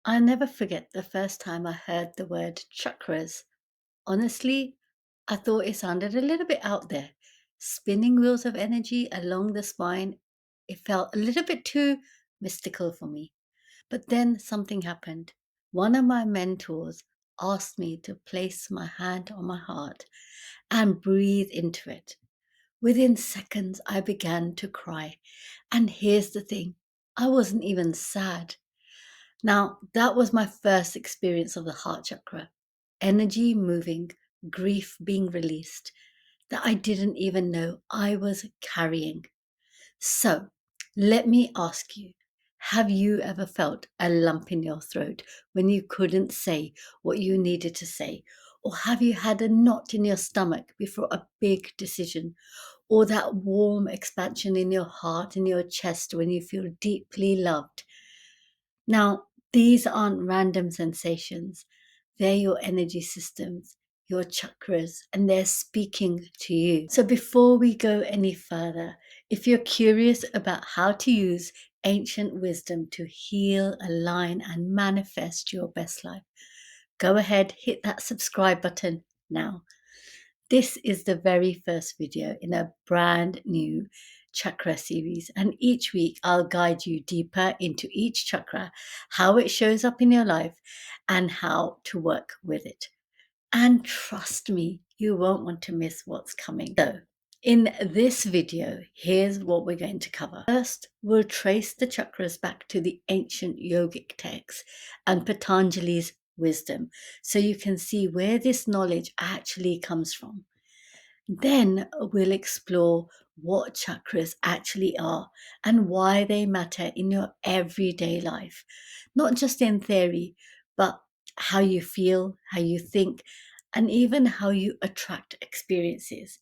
I'll never forget the first time I heard the word chakras. Honestly, I thought it sounded a little bit out there. Spinning wheels of energy along the spine, it felt a little bit too mystical for me. But then something happened. One of my mentors asked me to place my hand on my heart and breathe into it. Within seconds, I began to cry. And here's the thing, I wasn't even sad. Now, that was my first experience of the heart chakra. Energy moving, grief being released that I didn't even know I was carrying. So, let me ask you, have you ever felt a lump in your throat when you couldn't say what you needed to say? Or have you had a knot in your stomach before a big decision? Or that warm expansion in your heart, in your chest when you feel deeply loved? Now, these aren't random sensations. They're your energy systems, your chakras, and they're speaking to you. So, before we go any further, if you're curious about how to use ancient wisdom to heal, align, and manifest your best life, go ahead, hit that subscribe button now. This is the very first video in a brand new chakra series, and each week I'll guide you deeper into each chakra, how it shows up in your life, and how to work with it. And trust me, you won't want to miss what's coming. So, in this video, here's what we're going to cover. First, we'll trace the chakras back to the ancient yogic texts and Patanjali's wisdom, so you can see where this knowledge actually comes from. Then we'll explore what chakras actually are and why they matter in your everyday life, not just in theory, but how you feel, how you think, and even how you attract experiences.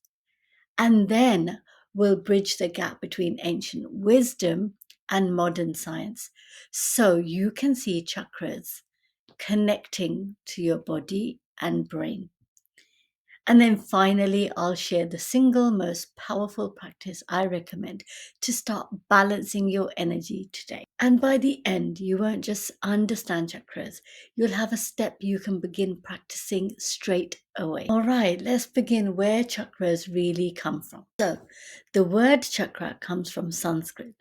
And then we'll bridge the gap between ancient wisdom and modern science so you can see chakras connecting to your body and brain. And then finally, I'll share the single most powerful practice I recommend to start balancing your energy today. And by the end, you won't just understand chakras, you'll have a step you can begin practicing straight away. All right, let's begin where chakras really come from. So, the word chakra comes from Sanskrit.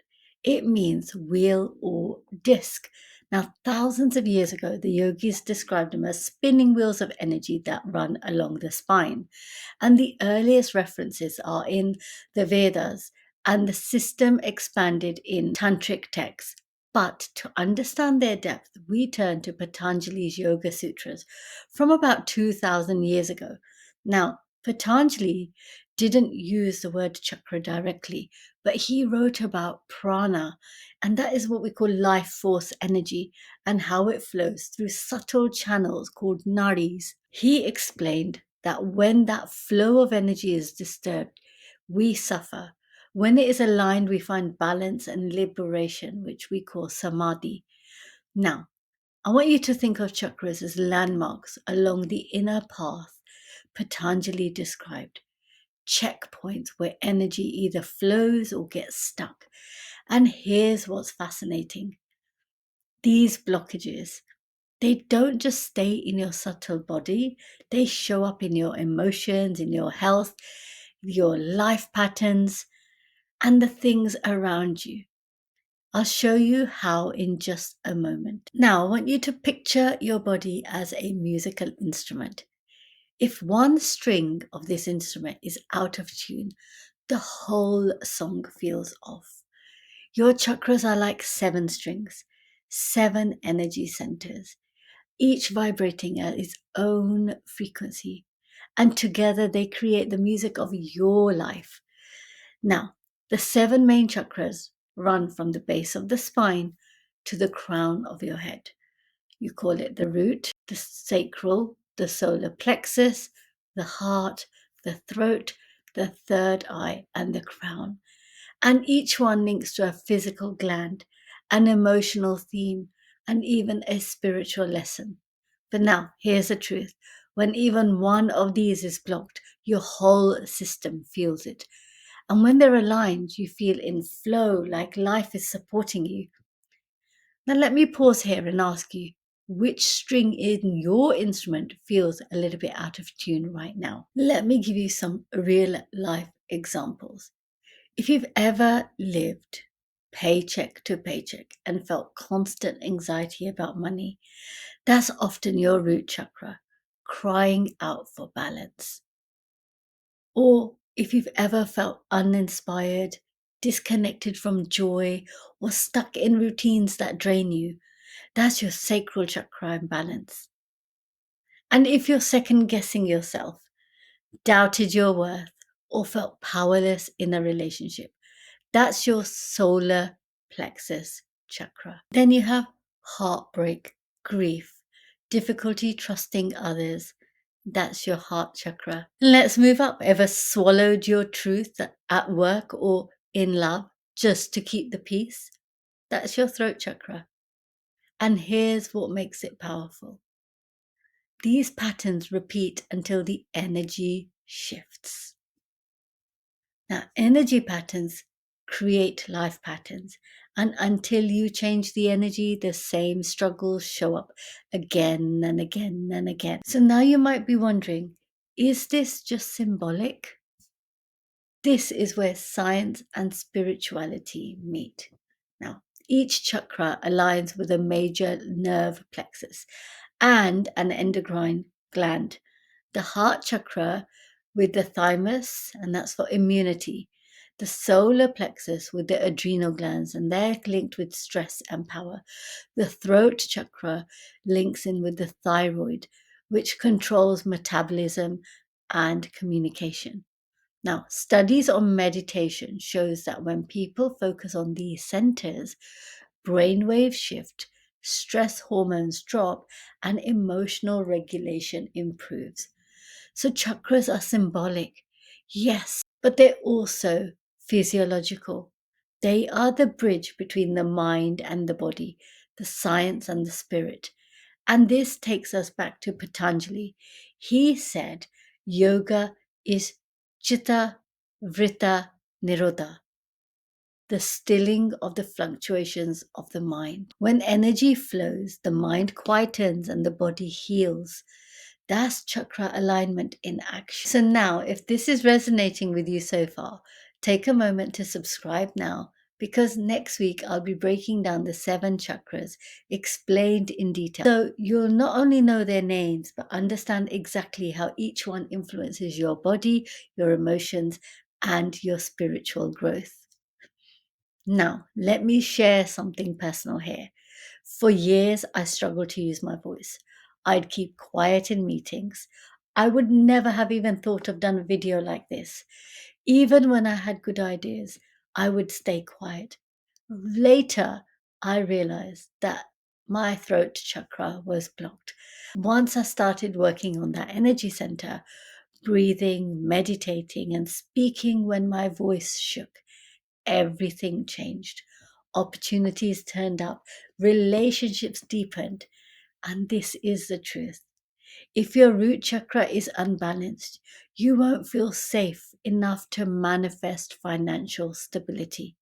It means wheel or disc. Now, thousands of years ago, the yogis described them as spinning wheels of energy that run along the spine. And the earliest references are in the Vedas, and the system expanded in tantric texts. But to understand their depth, we turn to Patanjali's Yoga Sutras from about 2000 years ago. Now, Patanjali didn't use the word chakra directly, but he wrote about prana, and that is what we call life force energy and how it flows through subtle channels called nadis. He explained that when that flow of energy is disturbed, we suffer. When it is aligned, we find balance and liberation, which we call samadhi. Now, I want you to think of chakras as landmarks along the inner path Patanjali described, checkpoints where energy either flows or gets stuck. And here's what's fascinating. These blockages, they don't just stay in your subtle body, they show up in your emotions, in your health, your life patterns, and the things around you. I'll show you how in just a moment. Now, I want you to picture your body as a musical instrument. If one string of this instrument is out of tune, the whole song feels off. Your chakras are like 7 strings, 7 energy centers, each vibrating at its own frequency. And together they create the music of your life. Now, the 7 main chakras run from the base of the spine to the crown of your head. You call it the root, the sacral, the solar plexus, the heart, the throat, the third eye, and the crown. And each one links to a physical gland, an emotional theme, and even a spiritual lesson. But now, here's the truth. When even one of these is blocked, your whole system feels it. And when they're aligned, you feel in flow, like life is supporting you. Now, let me pause here and ask you, which string in your instrument feels a little bit out of tune right now. Let me give you some real life examples. If you've ever lived paycheck to paycheck and felt constant anxiety about money, that's often your root chakra crying out for balance. Or if you've ever felt uninspired, disconnected from joy, or stuck in routines that drain you, that's your sacral chakra imbalance. And if you're second guessing yourself, doubted your worth, or felt powerless in a relationship, that's your solar plexus chakra. Then you have heartbreak, grief, difficulty trusting others. That's your heart chakra. Let's move up. Ever swallowed your truth at work or in love just to keep the peace? That's your throat chakra. And here's what makes it powerful. These patterns repeat until the energy shifts. Now, energy patterns create life patterns. And until you change the energy, the same struggles show up again and again and again. So now you might be wondering, is this just symbolic? This is where science and spirituality meet. Now, each chakra aligns with a major nerve plexus and an endocrine gland. The heart chakra with the thymus, and that's for immunity. The solar plexus with the adrenal glands, and they're linked with stress and power. The throat chakra links in with the thyroid, which controls metabolism and communication. Now, studies on meditation shows that when people focus on these centers, brainwaves shift, stress hormones drop, and emotional regulation improves. So chakras are symbolic, yes, but they're also physiological. They are the bridge between the mind and the body, the science and the spirit. And this takes us back to Patanjali. He said yoga is chitta vritta nirodha, the stilling of the fluctuations of the mind. When energy flows, the mind quietens and the body heals. That's chakra alignment in action. So now, if this is resonating with you so far, take a moment to subscribe now, because next week I'll be breaking down the 7 chakras explained in detail. So you'll not only know their names, but understand exactly how each one influences your body, your emotions, and your spiritual growth. Now, let me share something personal here. For years, I struggled to use my voice. I'd keep quiet in meetings. I would never have even thought of done a video like this. Even when I had good ideas, I would stay quiet. Later, I realized that my throat chakra was blocked. Once I started working on that energy center, breathing, meditating, and speaking when my voice shook, everything changed. Opportunities turned up, relationships deepened, and this is the truth. If your root chakra is unbalanced, you won't feel safe enough to manifest financial stability.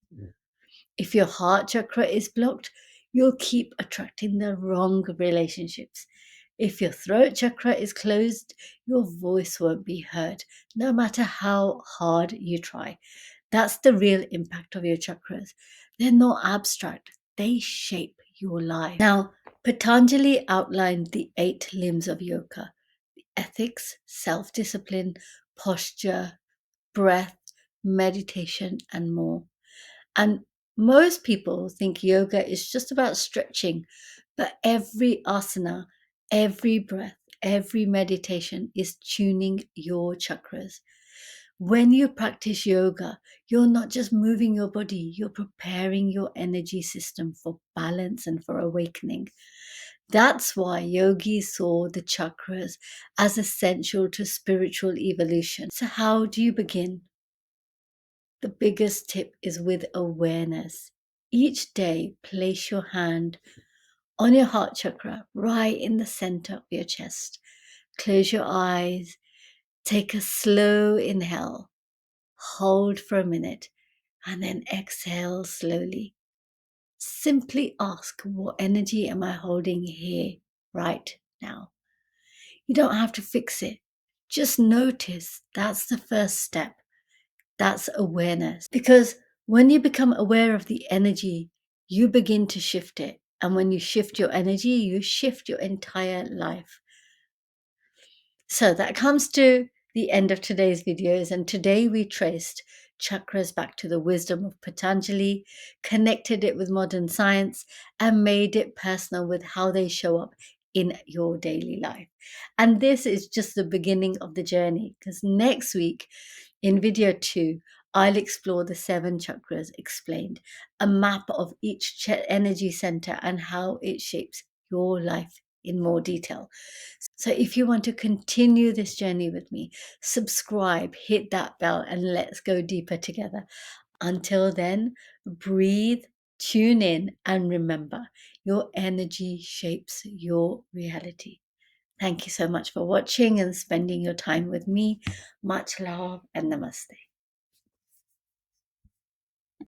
If your heart chakra is blocked, you'll keep attracting the wrong relationships. If your throat chakra is closed, your voice won't be heard, no matter how hard you try. That's the real impact of your chakras. They're not abstract, they shape your life. Now, Patanjali outlined the 8 limbs of yoga: ethics, self discipline, posture, breath, meditation, and more. And most people think yoga is just about stretching, but every asana, every breath, every meditation is tuning your chakras. When you practice yoga, you're not just moving your body, you're preparing your energy system for balance and for awakening. That's why yogis saw the chakras as essential to spiritual evolution. So, how do you begin? The biggest tip is with awareness. Each day, place your hand on your heart chakra, right in the center of your chest. Close your eyes, take a slow inhale, hold for a minute, and then exhale slowly. Simply ask, what energy am I holding here? right now. You don't have to fix it. Just notice. That's the first step. That's awareness. Because when you become aware of the energy, you begin to shift it. And when you shift your energy, you shift your entire life. So that comes to the end of today's videos. And today we traced chakras back to the wisdom of Patanjali, connected it with modern science, and made it personal with how they show up in your daily life. And this is just the beginning of the journey, because next week in video 2, I'll explore the 7 chakras explained, a map of each energy center and how it shapes your life in more detail. So if you want to continue this journey with me, subscribe, hit that bell, and let's go deeper together. Until then, breathe, tune in, and remember, your energy shapes your reality. Thank you so much for watching and spending your time with me. Much love and namaste.